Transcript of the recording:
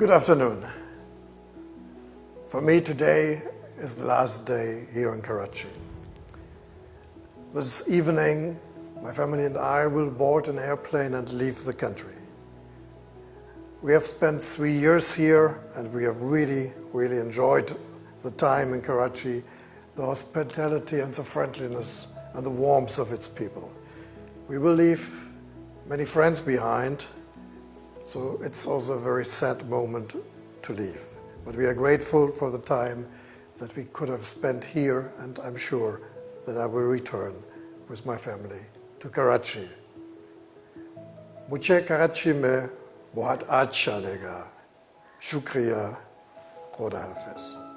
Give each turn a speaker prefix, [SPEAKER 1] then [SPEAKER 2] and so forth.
[SPEAKER 1] Good afternoon. For me, today is the last day here in Karachi. This evening, my family and I will board an airplane and leave the country. We have spent 3 years here, and we have really enjoyed the time in Karachi, the hospitality and the friendliness and the warmth of its people. We will leave many friends behind, so it's also a very sad moment to leave. But we are grateful for the time that we could have spent here, and I'm sure that I will return with my family to Karachi. मुझे कराची में बहुत अच्छा लगा. शुक्रिया. खुदा हाफिज.